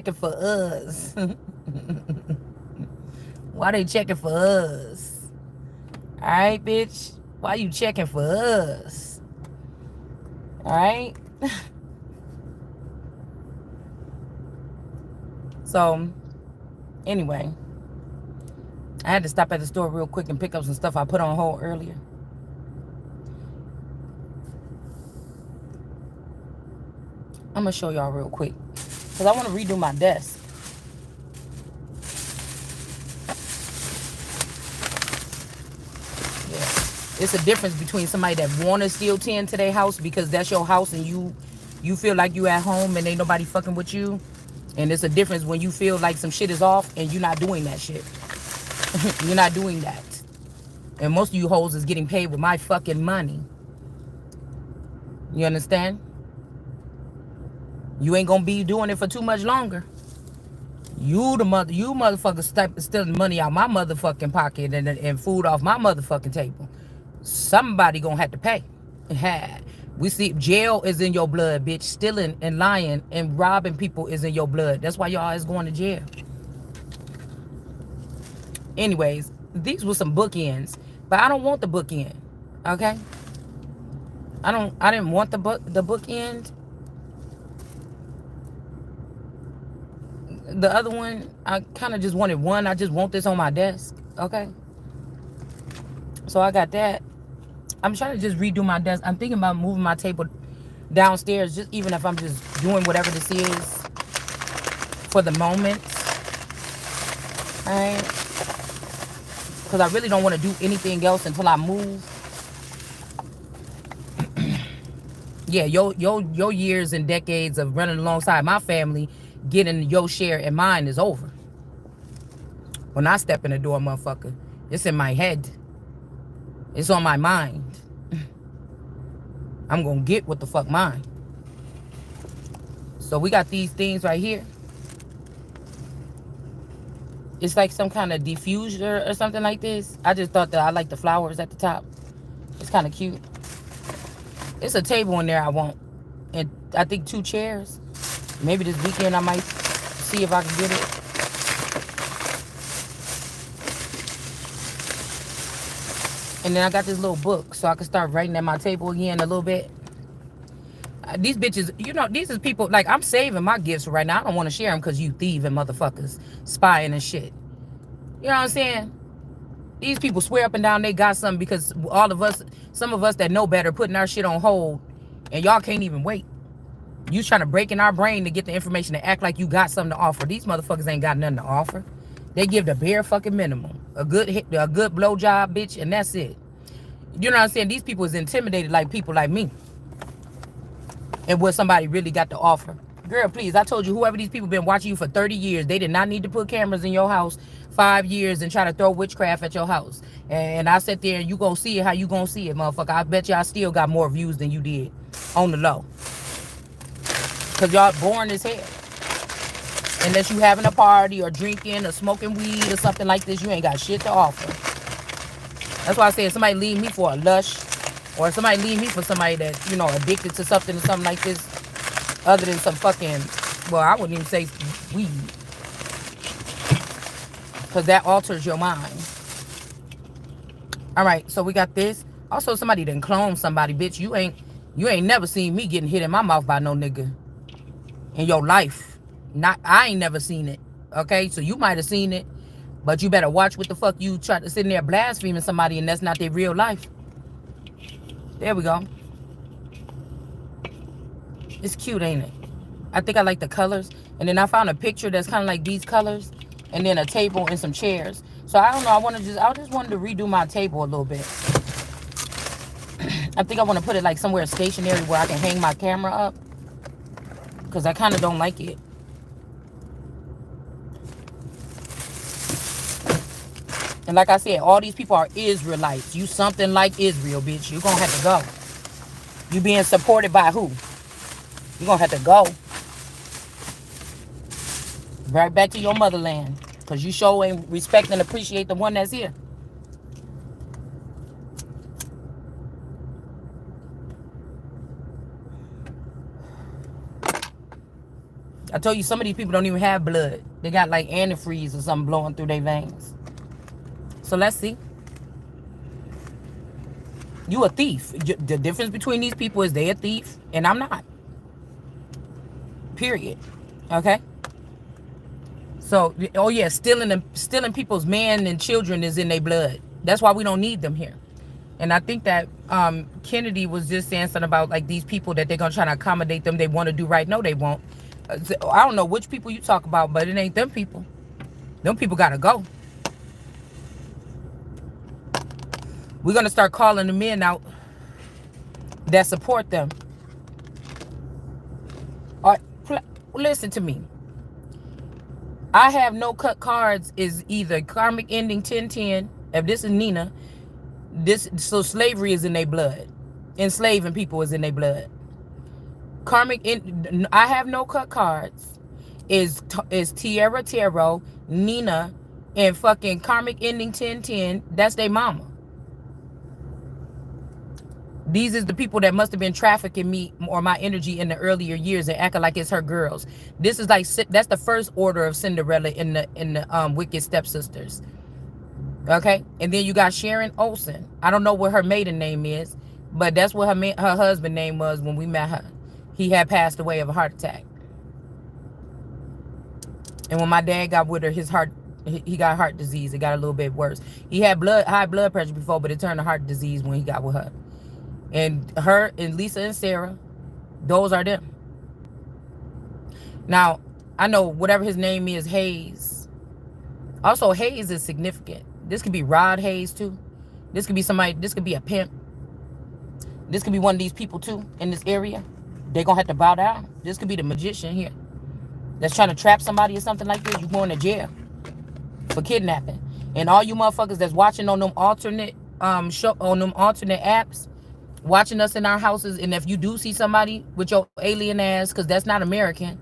checking for us? Why they checking for us? Alright, bitch. Why you checking for us? Alright? So, anyway, I had to stop at the store real quick and pick up some stuff I put on hold earlier. I'm gonna show y'all real quick. Because I want to redo my desk. Yeah. It's a difference between somebody that want to still tend to their house because that's your house and you feel like you at home and ain't nobody fucking with you. And it's a difference when you feel like some shit is off and you're not doing that shit. You're not doing that. And most of you hoes is getting paid with my fucking money. You understand? You ain't gonna be doing it for too much longer. You motherfuckers stealing money out my motherfucking pocket and food off my motherfucking table. Somebody gonna have to pay. We see jail is in your blood, bitch. Stealing and lying and robbing people is in your blood. That's why y'all is going to jail. Anyways, these were some bookends, but I don't want the bookend. Okay? I didn't want the bookend. The other one, I kind of just wanted one. I just want this on my desk. Okay? So I got that. I'm trying to just redo my desk. I'm thinking about moving my table downstairs, just even if I'm just doing whatever this is for the moment. Alright? Because I really don't want to do anything else until I move. Yeah, your years and decades of running alongside my family, getting your share and mine is over. When I step in the door, motherfucker, it's in my head. It's on my mind. I'm gonna get what the fuck mine. So we got these things right here. It's like some kind of diffuser or something like this. I just thought that I like the flowers at the top. It's kind of cute. It's a table in there I want. And I think 2 chairs. Maybe this weekend I might see if I can get it. And then I got this little book so I can start writing at my table again a little bit. These bitches, you know, these is people, like, I'm saving my gifts right now. I don't want to share them because you thieving motherfuckers, spying and shit. You know what I'm saying? These people swear up and down they got something because all of us, some of us that know better, putting our shit on hold, and y'all can't even wait. You trying to break in our brain to get the information to act like you got something to offer. These motherfuckers ain't got nothing to offer. They give the bare fucking minimum. A good blowjob, bitch, and that's it. You know what I'm saying? These people is intimidated like people like me. And what somebody really got to offer. Girl, please, I told you, whoever these people been watching you for 30 years, they did not need to put cameras in your house 5 years and try to throw witchcraft at your house. And I sat there and you gonna see it how you gonna see it, motherfucker. I bet you I still got more views than you did on the low. Because y'all boring as hell. Unless you having a party or drinking or smoking weed or something like this, you ain't got shit to offer. That's why I said somebody leave me for a lush, or somebody leave me for somebody that, you know, addicted to something or something like this, other than some fucking, well, I wouldn't even say weed, because that alters your mind. All right, so we got this. Also, somebody done clone somebody, bitch. You ain't never seen me getting hit in my mouth by no nigga in your life. I ain't never seen it. Okay, so you might have seen it, but you better watch what the fuck you try to sit in there blaspheming somebody, and that's not their real life. There we go. It's cute, ain't it? I think I like the colors. And then I found a picture that's kind of like these colors, and then a table and some chairs. So I don't know. I just wanted to redo my table a little bit. I think I want to put it like somewhere stationary where I can hang my camera up, because I kind of don't like it. And like I said, all these people are Israelites. You something like Israel, bitch. You gonna have to go. You being supported by who? You gonna have to go right back to your motherland, because you sure ain't respect and appreciate the one that's here. I told you some of these people don't even have blood. They got like antifreeze or something blowing through their veins. So let's see. You a thief. The difference between these people is they a thief and I'm not. Period. Okay? So, oh yeah, stealing people's men and children is in their blood. That's why we don't need them here. And I think that Kennedy was just saying something about like these people that they're going to try to accommodate them. They want to do right. No, they won't. I don't know which people you talk about, but it ain't them people. Them people got to go. We're going to start calling the men out that support them. All right, listen to me. I have no cut cards is either karmic ending 1010. If this is Nina, so slavery is in their blood. Enslaving people is in their blood. I have no cut cards is Tierra Tarot, Nina, and fucking karmic ending 1010. That's their mama. These is the people that must have been trafficking me or my energy in the earlier years and acting like it's her girls. This is like, that's the first order of Cinderella in the Wicked Stepsisters. Okay, and then you got Sharon Olsen. I don't know what her maiden name is, but that's what her husband name was when we met her. He had passed away of a heart attack. And when my dad got with her, he got heart disease. It got a little bit worse. He had high blood pressure before, but it turned to heart disease when he got with her. And her and Lisa and Sarah, those are them. Now, I know whatever his name is, Hayes. Also, Hayes is significant. This could be Rod Hayes too. This could be somebody, this could be a pimp. This could be one of these people too in this area. They're going to have to bow down. This could be the magician here that's trying to trap somebody or something like this. You're going to jail for kidnapping. And all you motherfuckers that's watching on them alternate alternate apps, watching us in our houses, and if you do see somebody with your alien ass, because that's not American,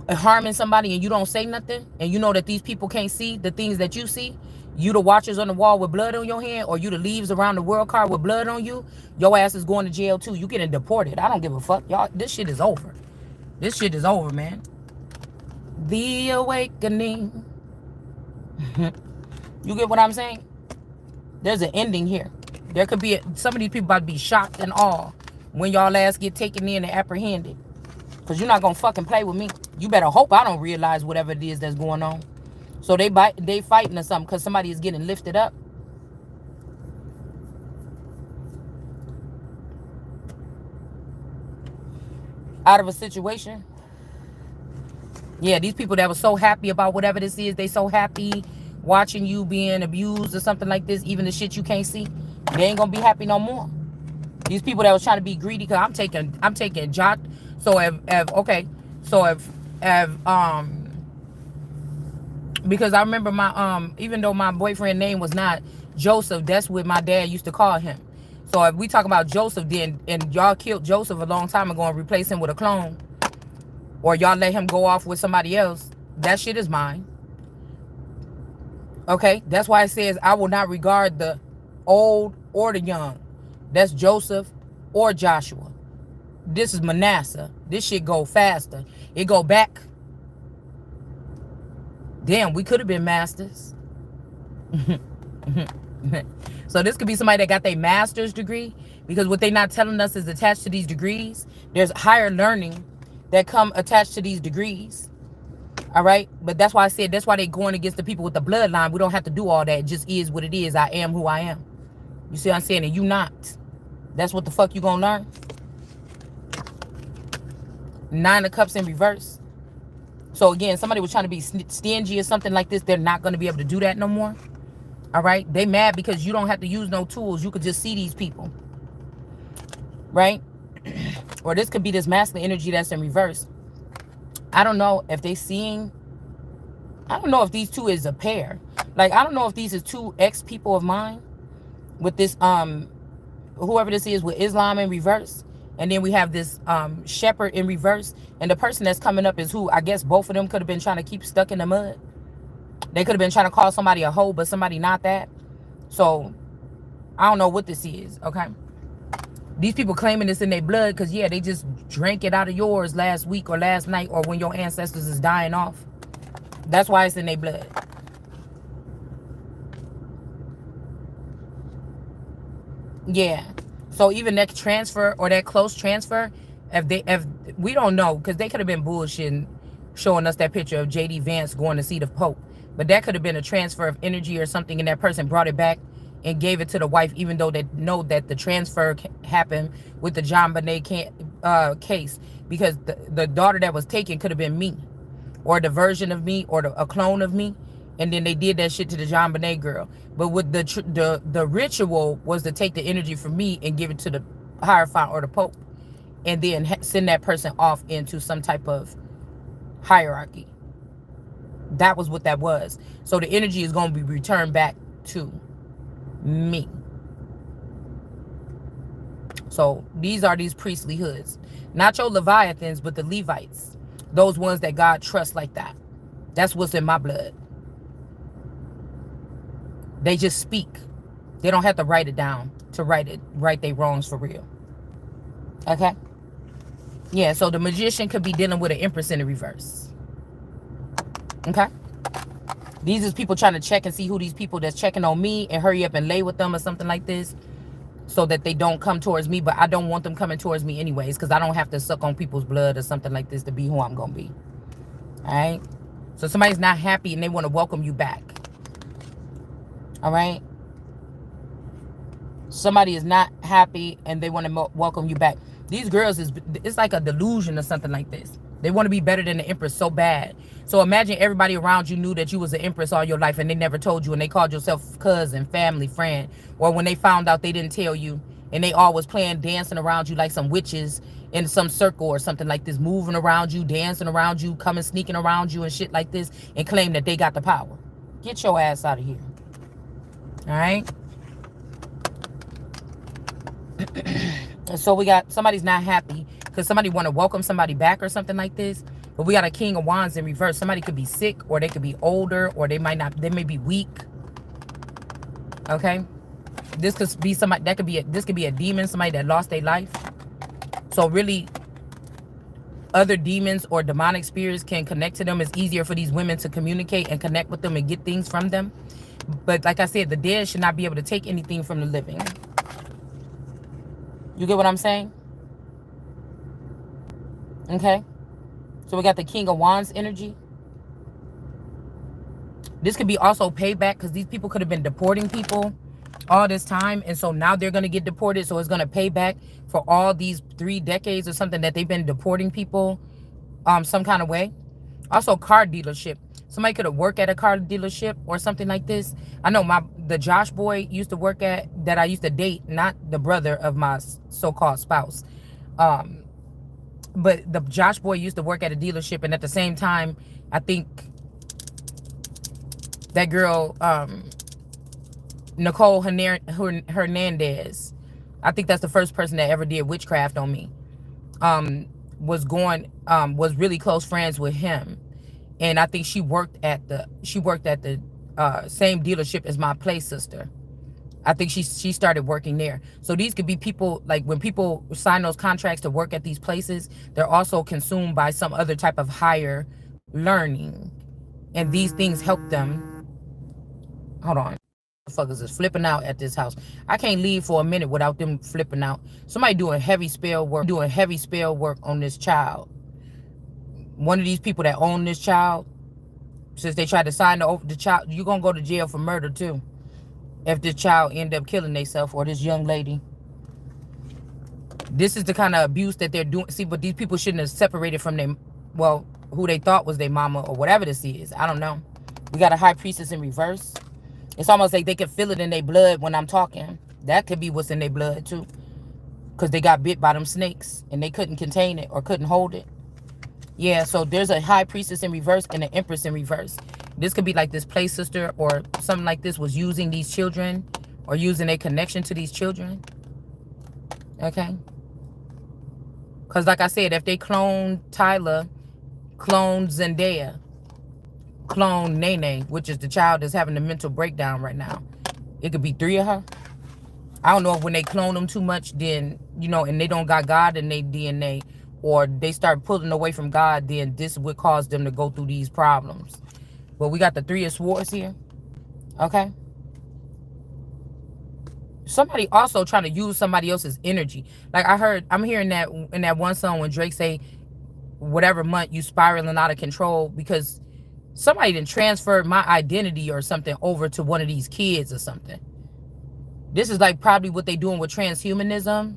harming somebody and you don't say nothing, and you know that these people can't see the things that you see, you the watchers on the wall with blood on your hand, or you the leaves around the world card with blood on you, your ass is going to jail too. You getting deported. I don't give a fuck. Y'all, this shit is over. This shit is over, man. The awakening. You get what I'm saying? There's an ending here. There could be some of these people about to be shocked and awe when y'all ass get taken in and apprehended. Because you're not going to fucking play with me. You better hope I don't realize whatever it is that's going on. So they fighting or something because somebody is getting lifted up. Out of a situation. Yeah, these people that were so happy about whatever this is, they so happy watching you being abused or something like this, even the shit you can't see, they ain't gonna be happy no more. These people that was trying to be greedy, because I'm taking jot. So because I remember my even though my boyfriend name was not Joseph, that's what my dad used to call him. So if we talk about Joseph, then and y'all killed Joseph a long time ago and replaced him with a clone, or y'all let him go off with somebody else, that shit is mine. Okay, that's why it says I will not regard the old or the young. That's Joseph or Joshua. This is Manasseh. This shit go faster. It go back. Damn, we could have been masters. So this could be somebody that got their master's degree, because what they not telling us is attached to these degrees, there's higher learning that come attached to these degrees. All right, but that's why I said that's why they going against the people with the bloodline. We don't have to do all that. It just is what it is. I am who I am. You see what I'm saying? And you not. That's what the fuck you gonna learn. 9 of Cups in reverse. So again, somebody was trying to be stingy or something like this. They're not going to be able to do that no more. All right, they mad because you don't have to use no tools. You could just see these people, right? Or this could be this masculine energy that's in reverse. I don't know if they seeing. I don't know if these two is a pair. Like, I don't know if these is two ex people of mine with this whoever this is with Islam in reverse. And then we have this shepherd in reverse. And the person that's coming up is who I guess both of them could have been trying to keep stuck in the mud. They could have been trying to call somebody a hoe, but somebody not that. So I don't know what this is, okay? These people claiming it's in their blood because, yeah, they just drank it out of yours last week or last night or when your ancestors is dying off. That's why it's in their blood. Yeah. So even that transfer or that close transfer, if we don't know, because they could have been bullshitting, showing us that picture of JD Vance going to see the Pope. But that could have been a transfer of energy or something, and that person brought it back and gave it to the wife, even though they know that the transfer happened with the John Bonet case, because the daughter that was taken could have been me, or the version of me, or a clone of me, and then they did that shit to the John Bonet girl. But with the ritual was to take the energy from me and give it to the Hierophant or the Pope, and then send that person off into some type of hierarchy. That was what that was. So the energy is going to be returned back to me. So these are these priestly hoods. Not your Leviathans, but the Levites. Those ones that God trusts like that. That's what's in my blood. They just speak. They don't have to write it down to right their wrongs for real. Okay? Yeah, so the magician could be dealing with an Empress in the reverse. Okay? These is people trying to check and see who these people that's checking on me and hurry up and lay with them or something like this so that they don't come towards me. But I don't want them coming towards me anyways, because I don't have to suck on people's blood or something like this to be who I'm going to be. All right? So somebody's not happy and they want to welcome you back. All right? Somebody is not happy and they want to welcome you back. These girls, it's like a delusion or something like this. They want to be better than the Empress so bad. So imagine everybody around you knew that you was an Empress all your life and they never told you, and they called yourself cousin, family, friend. Or when they found out, they didn't tell you, and they all was playing, dancing around you like some witches in some circle or something like this, moving around you, dancing around you, coming sneaking around you and shit like this, and claim that they got the power. Get your ass out of here. All right? So we got somebody's not happy because somebody want to welcome somebody back or something like this. But we got a King of Wands in reverse. Somebody could be sick, or they could be older, or they may be weak. Okay? This could be somebody this could be a demon, somebody that lost their life. So really, other demons or demonic spirits can connect to them. It's easier for these women to communicate and connect with them and get things from them. But like I said, the dead should not be able to take anything from the living. You get what I'm saying? Okay? So we got the King of Wands energy. This could be also payback because these people could have been deporting people all this time. And so now they're going to get deported. So it's going to pay back for all these 3 decades or something that they've been deporting people some kind of way. Also, car dealership. Somebody could have worked at a car dealership or something like this. I know the Josh boy used to work at, that I used to date, not the brother of my so-called spouse. But the Josh boy used to work at a dealership, and at the same time, I think that girl, Nicole Hernandez, I think that's the first person that ever did witchcraft on me, was really close friends with him. And I think she worked at the same dealership as my play sister. I think she started working there. So these could be people, like when people sign those contracts to work at these places, they're also consumed by some other type of higher learning. And these things help them. Hold on. Motherfuckers is flipping out at this house. I can't leave for a minute without them flipping out. Somebody doing heavy spell work on this child. One of these people that own this child, since they tried to sign the child, you're going to go to jail for murder too. If this child end up killing themselves, or this young lady. This is the kind of abuse that they're doing. See, but these people shouldn't have separated from them, well, who they thought was their mama or whatever this is. I don't know. We got a high priestess in reverse. It's almost like they can feel it in their blood when I'm talking. That could be what's in their blood too. Because they got bit by them snakes and they couldn't contain it or couldn't hold it. Yeah, so there's a high priestess in reverse and an empress in reverse. This could be like this play sister or something like this was using these children or using a connection to these children. Okay? Because like I said, if they clone Tyler, clone Zendaya, clone Nene, which is the child that's having the mental breakdown right now, it could be 3 of her. I don't know if when they clone them too much, then, you know, and they don't got God in their DNA, or they start pulling away from God, then this would cause them to go through these problems. But we got the Three of Swords here. Okay. Somebody also trying to use somebody else's energy. Like I'm hearing that in that one song when Drake say, whatever month you spiraling out of control, because somebody didn't transfer my identity or something over to one of these kids or something. This is like probably what they doing with transhumanism.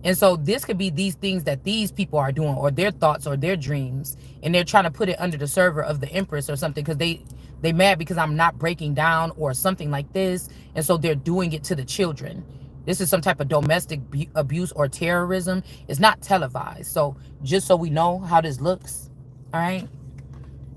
And so this could be these things that these people are doing, or their thoughts or their dreams, and they're trying to put it under the server of the Empress or something, because they mad because I'm not breaking down or something like this. And so they're doing it to the children. This is some type of domestic abuse or terrorism. It's not televised. So just so we know how this looks, all right?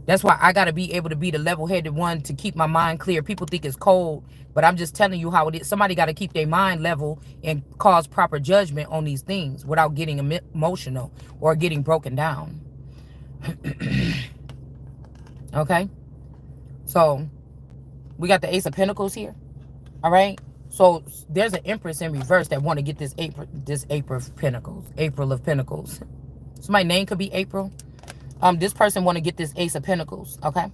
That's why I got to be able to be the level-headed one to keep my mind clear. People think it's cold, but I'm just telling you how it is. Somebody got to keep their mind level and cause proper judgment on these things without getting emotional or getting broken down. Okay? So, we got the Ace of Pentacles here. All right? So, there's an Empress in reverse that want to get this April of Pentacles. April of Pentacles. So, my name could be April. This person want to get this Ace of Pentacles, okay?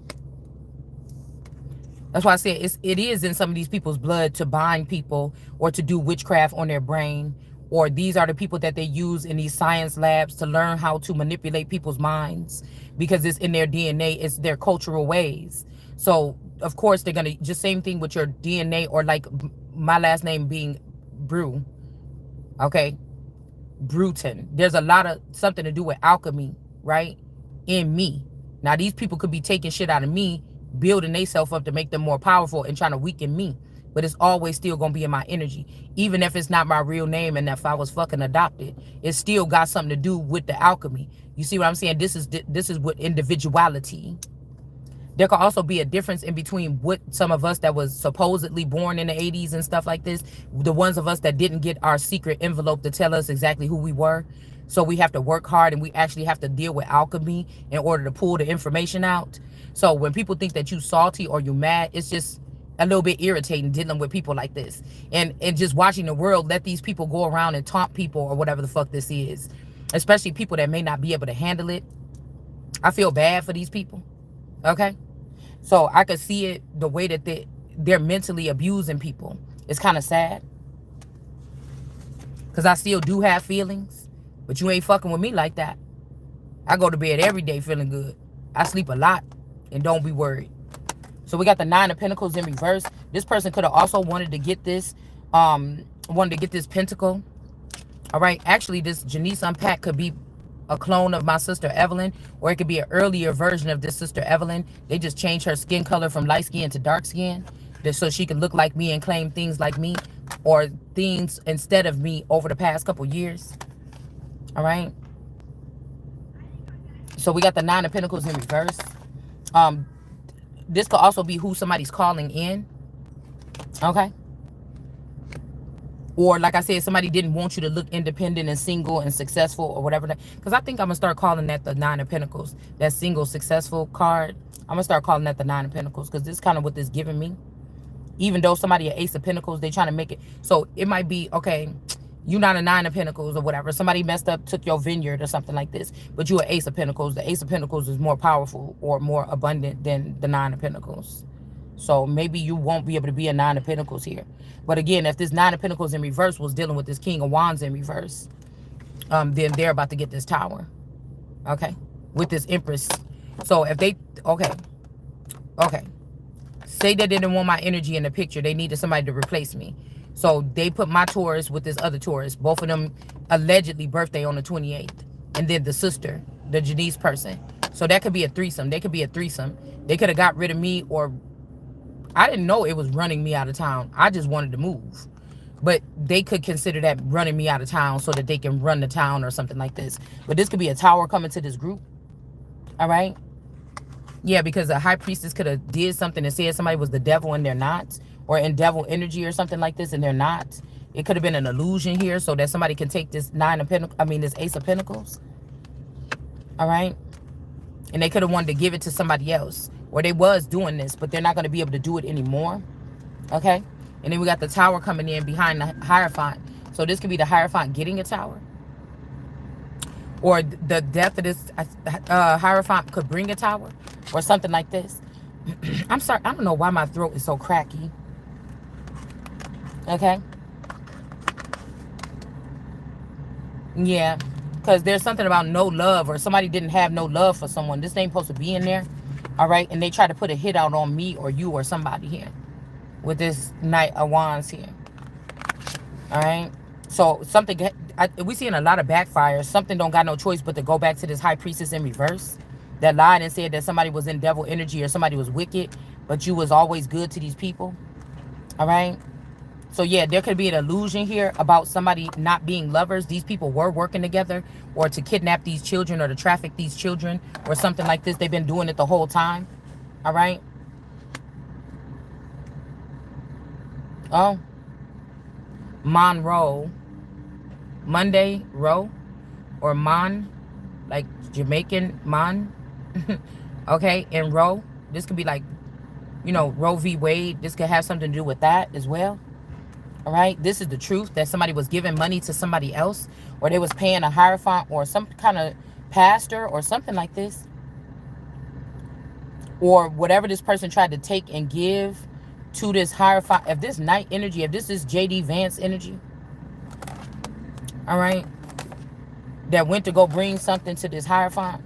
That's why I said it is in some of these people's blood to bind people or to do witchcraft on their brain. Or these are the people that they use in these science labs to learn how to manipulate people's minds, because it's in their DNA, it's their cultural ways. So, of course, they're going to, just same thing with your DNA, or like my last name being Brew, okay? Bruton. There's a lot of something to do with alchemy, right? In me. Now these people could be taking shit out of me, building themselves up to make them more powerful and trying to weaken me, but it's always still gonna be in my energy. Even if it's not my real name, and if I was fucking adopted, it still got something to do with the alchemy. You see what I'm saying? This is what individuality. There could also be a difference in between what some of us that was supposedly born in the 80s and stuff like this, the ones of us that didn't get our secret envelope to tell us exactly who we were. So we have to work hard, and we actually have to deal with alchemy in order to pull the information out. So when people think that you salty or you mad, it's just a little bit irritating dealing with people like this. And just watching the world let these people go around and taunt people or whatever the fuck this is. Especially people that may not be able to handle it. I feel bad for these people. Okay? So I could see it the way that they're mentally abusing people. It's kind of sad. Because I still do have feelings. But you ain't fucking with me like that. I go to bed every day feeling good. I sleep a lot. And don't be worried. So we got the Nine of Pentacles in reverse. This person could have also wanted to get this. Pentacle. All right. Actually, this Janice Unpacked could be a clone of my sister Evelyn, or it could be an earlier version of this sister Evelyn. They just changed her skin color from light skin to dark skin, just so she could look like me and claim things like me, or things instead of me over the past couple years. All right. So we got the Nine of Pentacles in reverse. This could also be who somebody's calling in. Okay. Or like I said, somebody didn't want you to look independent and single and successful or whatever. Because I think I'm going to start calling that the Nine of Pentacles. That single successful card. I'm going to start calling that the Nine of Pentacles. Because this is kind of what this giving me. Even though somebody an Ace of Pentacles, they trying to make it. So it might be, okay, you not a Nine of Pentacles or whatever. Somebody messed up, took your vineyard or something like this. But you an Ace of Pentacles. The Ace of Pentacles is more powerful or more abundant than the Nine of Pentacles. So maybe you won't be able to be a Nine of Pentacles here. But again, if this Nine of Pentacles in reverse was dealing with this King of Wands in reverse, then they're about to get this Tower. Okay? With this Empress. So if they... Okay. Say they didn't want my energy in the picture. They needed somebody to replace me. So they put my Taurus with this other Taurus. Both of them allegedly birthday on the 28th. And then the sister, the Janice person. So that could be a threesome. They could be a threesome. They could have got rid of me, or... I didn't know it was running me out of town. I just wanted to move. But they could consider that running me out of town so that they can run the town or something like this. But this could be a Tower coming to this group. All right? Yeah, because a High Priestess could have did something and said somebody was the devil and they're not. Or in devil energy or something like this and they're not. It could have been an illusion here so that somebody can take this this Ace of Pentacles. All right? And they could have wanted to give it to somebody else. Or they was doing this, but they're not going to be able to do it anymore. Okay? And then we got the tower coming in behind the Hierophant. So this could be the Hierophant getting a tower. Or the death of this Hierophant could bring a tower. Or something like this. I'm sorry. I don't know why my throat is so cracky. Okay. Yeah. Because there's something about no love. Or somebody didn't have no love for someone. This ain't supposed to be in there. All right. And they try to put a hit out on me or you or somebody here. With this Knight of Wands here. All right. So something, we seeing a lot of backfires. Something don't got no choice but to go back to this High Priestess in reverse. That lied and said that somebody was in devil energy or somebody was wicked. But you was always good to these people. All right. So yeah, there could be an illusion here about somebody not being lovers. These people were working together or to kidnap these children or to traffic these children or something like this. They've been doing it the whole time. All right. Oh. Monroe. Monday Row. Or Mon. Like Jamaican Mon. Okay. And Roe. This could be like, you know, Roe v. Wade. This could have something to do with that as well. All right. This is the truth that somebody was giving money to somebody else. Or they was paying a Hierophant or some kind of pastor or something like this. Or whatever this person tried to take and give to this Hierophant. If this Knight energy, if this is J.D. Vance energy. All right. That went to go bring something to this Hierophant.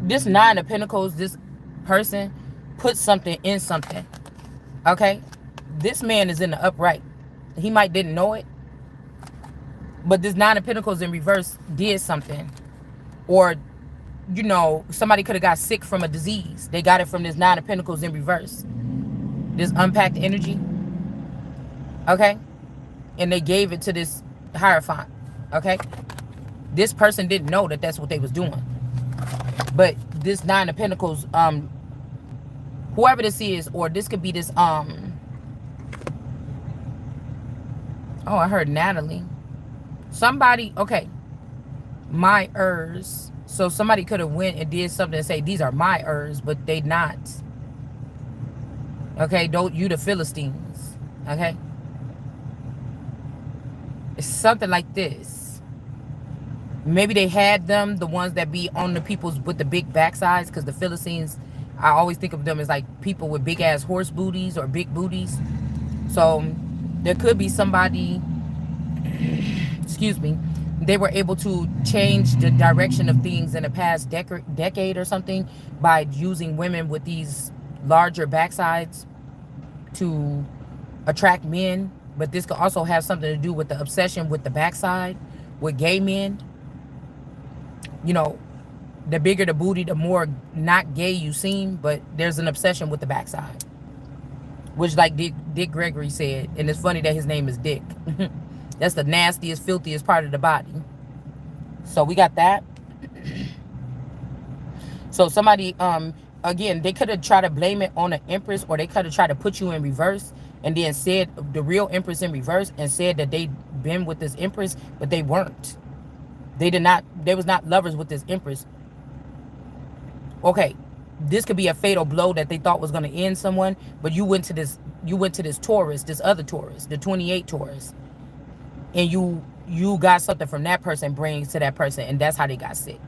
This Nine of Pentacles, this person put something in something. Okay. This man is in the upright. He might didn't know it. But this Nine of Pentacles in reverse did something. Or, you know, somebody could have got sick from a disease. They got it from this Nine of Pentacles in reverse. This unpacked energy. Okay. And they gave it to this Hierophant. Okay. This person didn't know that that's what they was doing. But this Nine of Pentacles, whoever this is, or this could be this, oh, I heard Natalie. Somebody, okay. My Ers. So somebody could have went and did something and say, these are my Ers, but they not. Okay, don't you the Philistines. Okay. It's something like this. Maybe they had them, the ones that be on the peoples with the big backsides, because the Philistines, I always think of them as like people with big ass horse booties or big booties. So there could be somebody, excuse me, they were able to change the direction of things in the past decade or something by using women with these larger backsides to attract men. But this could also have something to do with the obsession with the backside, with gay men. You know, the bigger the booty, the more not gay you seem, but there's an obsession with the backside. Which, like Dick Gregory said, and it's funny that his name is Dick. That's the nastiest, filthiest part of the body. So we got that. So somebody, again, they could have tried to blame it on an Empress, or they could have tried to put you in reverse and then said the real Empress in reverse and said that they'd been with this Empress, but they weren't. They did not, they was not lovers with this Empress. Okay, this could be a fatal blow that they thought was going to end someone, but you went to this Taurus, this other Taurus, the 28 Taurus. And you got something from that person, brings to that person, and that's how they got sick.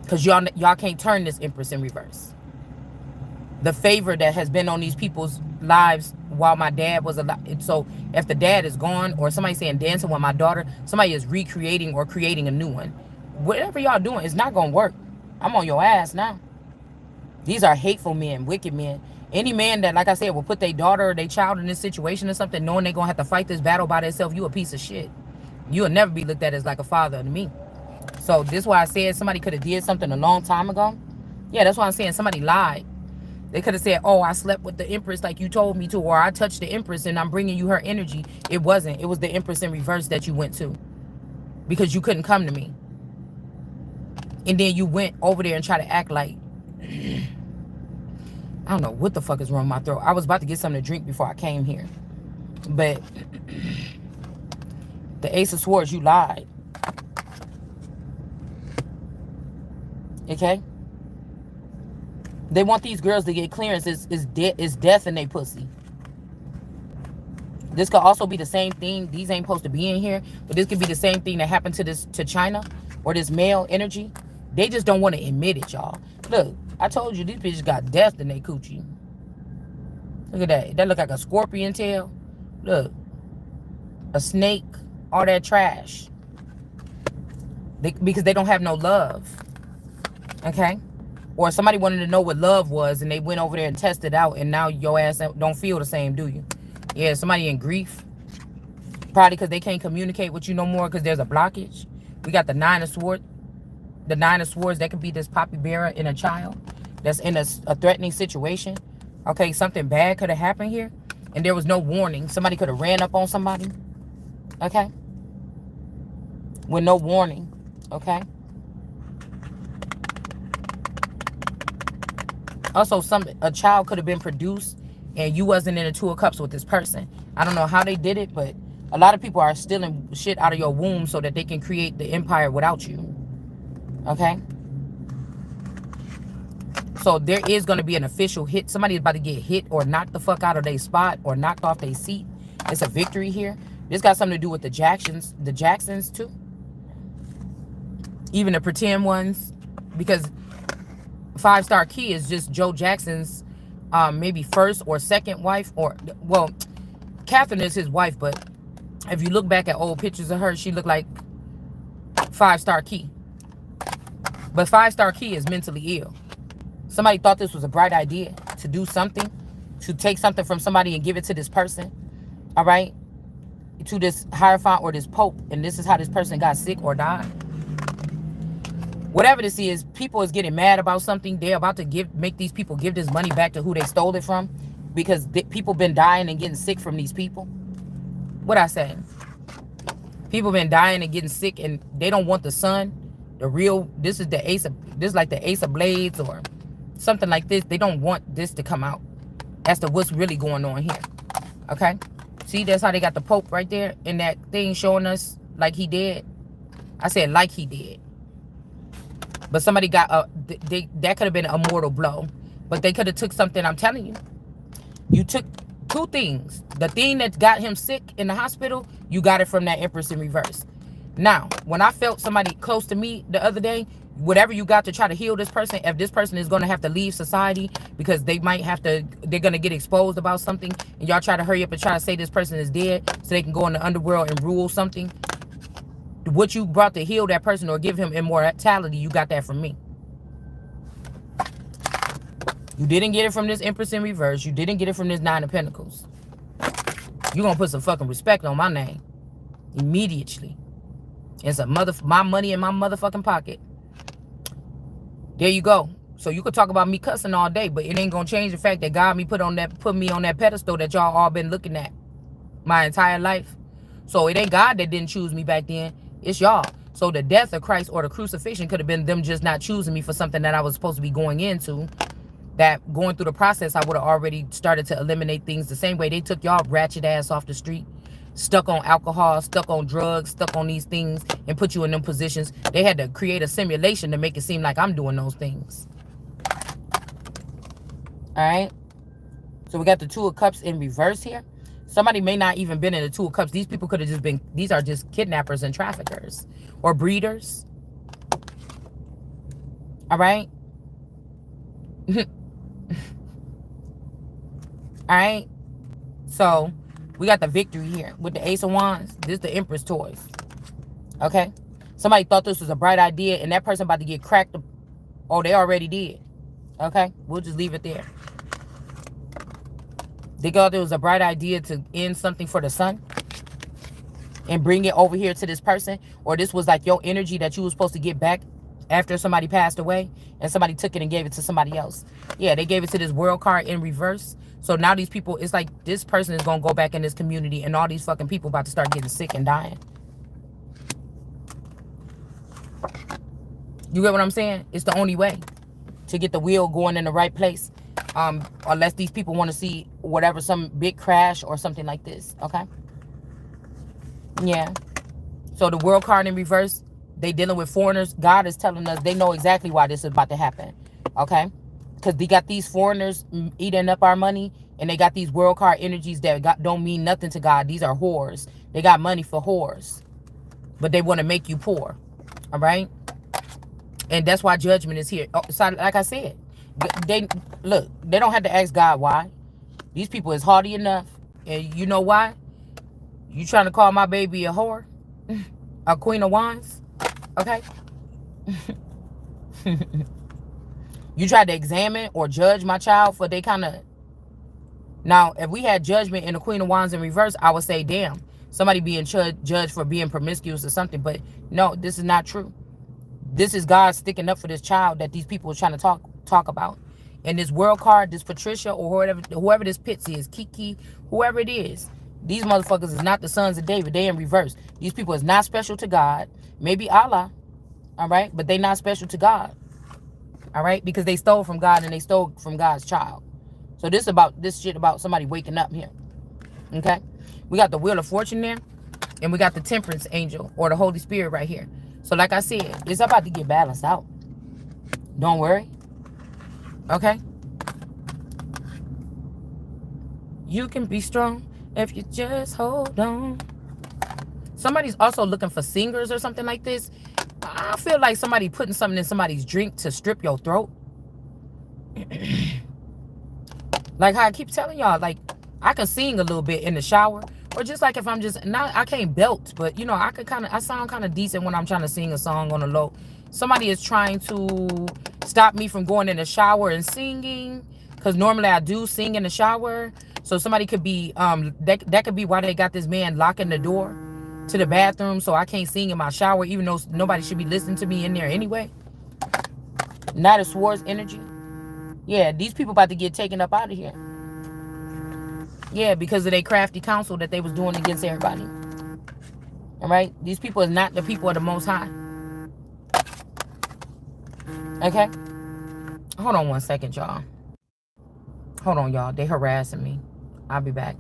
Because y'all can't turn this Empress in reverse. The favor that has been on these people's lives while my dad was alive. So if the dad is gone, or somebody saying dancing with my daughter, somebody is recreating or creating a new one. Whatever y'all doing, it's not going to work. I'm on your ass now. These are hateful men, wicked men. Any man that, like I said, will put their daughter or their child in this situation or something, knowing they're going to have to fight this battle by themselves, you a piece of shit. You'll never be looked at as like a father to me. So this is why I said somebody could have did something a long time ago. Yeah, that's why I'm saying somebody lied. They could have said, oh, I slept with the Empress like you told me to, or I touched the Empress and I'm bringing you her energy. It wasn't. It was the Empress in reverse that you went to because you couldn't come to me. And then you went over there and tried to act like, I don't know what the fuck is wrong with my throat. I was about to get something to drink before I came here. But the Ace of Swords, you lied. Okay? They want these girls to get clearance. It's death in their pussy. This could also be the same thing. These ain't supposed to be in here, but this could be the same thing that happened to China or this male energy. They just don't want to admit it, y'all. Look, I told you these bitches got death in their coochie. Look at that. That look like a scorpion tail. Look, a snake, all that trash. Because they don't have no love. Okay? Or somebody wanted to know what love was and they went over there and tested it out and now your ass don't feel the same, do you? Yeah, somebody in grief. Probably because they can't communicate with you no more because there's a blockage. We got the Nine of Swords. The Nine of Swords, that could be this poppy bearer in a child that's in a threatening situation. Okay, something bad could have happened here and there was no warning. Somebody could have ran up on somebody. Okay? With no warning. Okay? Also, a child could have been produced and you wasn't in the Two of Cups with this person. I don't know how they did it, but a lot of people are stealing shit out of your womb so that they can create the empire without you. Okay? So there is going to be an official hit. Somebody's about to get hit or knocked the fuck out of their spot or knocked off their seat. It's a victory here. This got something to do with the Jacksons too. Even the pretend ones. Because 5-star Key is just Joe Jackson's maybe first or second wife. Or, well, Catherine is his wife, but if you look back at old pictures of her, she looked like 5-star Key. But 5-star Key is mentally ill. Somebody thought this was a bright idea to do something, to take something from somebody and give it to this person. All right? To this Hierophant or this Pope. And this is how this person got sick or died. Whatever this is, people is getting mad about something. They're about to make these people give this money back to who they stole it from. Because people been dying and getting sick from these people. What I say? People been dying and getting sick and they don't want the sun. The real, this is the this is like the Ace of Blades or something like this. They don't want this to come out as to what's really going on here. Okay? See, that's how they got the Pope right there in that thing showing us like he did. I said like he did. But somebody got that could have been a mortal blow. But they could have took something, I'm telling you. You took two things. The thing that got him sick in the hospital, you got it from that Empress in reverse. Now, when I felt somebody close to me the other day, whatever you got to try to heal this person, if this person is going to have to leave society because they might have to, they're going to get exposed about something, and y'all try to hurry up and try to say this person is dead so they can go in the underworld and rule something, what you brought to heal that person or give him immortality, you got that from me. You didn't get it from this Empress in reverse. You didn't get it from this Nine of Pentacles. You're going to put some fucking respect on my name. Immediately. It's my money in my motherfucking pocket. There you go. So you could talk about me cussing all day, but it ain't going to change the fact that God put me on that pedestal that y'all all been looking at my entire life. So it ain't God that didn't choose me back then. It's y'all. So the death of Christ or the crucifixion could have been them just not choosing me for something that I was supposed to be going into. That going through the process, I would have already started to eliminate things the same way they took y'all ratchet ass off the street. Stuck on alcohol, stuck on drugs, stuck on these things, and put you in them positions. They had to create a simulation to make it seem like I'm doing those things. Alright? So we got the Two of Cups in reverse here. Somebody may not even been in the Two of Cups. These people could have just been, these are just kidnappers and traffickers. Or breeders. Alright? Alright? So, we got the victory here with the Ace of Wands. This is the Empress toys. Okay? Somebody thought this was a bright idea and that person about to get cracked. Oh, they already did. Okay? We'll just leave it there. They thought it was a bright idea to end something for the sun and bring it over here to this person. Or this was like your energy that you were supposed to get back after somebody passed away and somebody took it and gave it to somebody else. Yeah, they gave it to this World card in reverse. So now these people, it's like this person is going to go back in this community and all these fucking people about to start getting sick and dying. You get what I'm saying? It's the only way to get the wheel going in the right place. Unless these people want to see whatever, some big crash or something like this. Okay? Yeah. So the World card in reverse, they dealing with foreigners. God is telling us they know exactly why this is about to happen. Okay? Because they got these foreigners eating up our money, and they got these world card energies that don't mean nothing to God. These are whores. They got money for whores, but they want to make you poor. All right? And that's why judgment is here. Oh, so like I said, they look, they don't have to ask God why. These people is hardy enough. And you know why? You trying to call my baby a whore? A queen of wands? Okay? You tried to examine or judge my child for they kind of... Now, if we had judgment in the queen of wands in reverse, I would say, damn, somebody being judged for being promiscuous or something. But no, this is not true. This is God sticking up for this child that these people are trying to talk about. And this world card, this Patricia or whoever this Pitts is, Kiki, whoever it is, these motherfuckers is not the sons of David. They in reverse. These people is not special to God. Maybe Allah, all right? But they not special to God, all right? Because they stole from God and they stole from God's child. So this shit about somebody waking up here, okay? We got the Wheel of Fortune there, and we got the Temperance Angel or the Holy Spirit right here. So like I said, it's about to get balanced out. Don't worry. Okay? You can be strong if you just hold on. Somebody's also looking for singers or something like this. I feel like somebody putting something in somebody's drink to strip your throat. Like how I keep telling y'all, like, I can sing a little bit in the shower. Or just like if I'm just, not, I can't belt, but, you know, I sound kind of decent when I'm trying to sing a song on the low. Somebody is trying to stop me from going in the shower and singing. Because normally I do sing in the shower. So somebody could be, that could be why they got this man locking the door to the bathroom. So I can't sing in my shower, even though nobody should be listening to me in there anyway. Knight of Swords energy. Yeah, these people about to get taken up out of here. Yeah, because of their crafty counsel that they was doing against everybody. All right? These people is not the people of the Most High. Okay? Hold on one second, y'all. Hold on, y'all. They harassing me. I'll be back.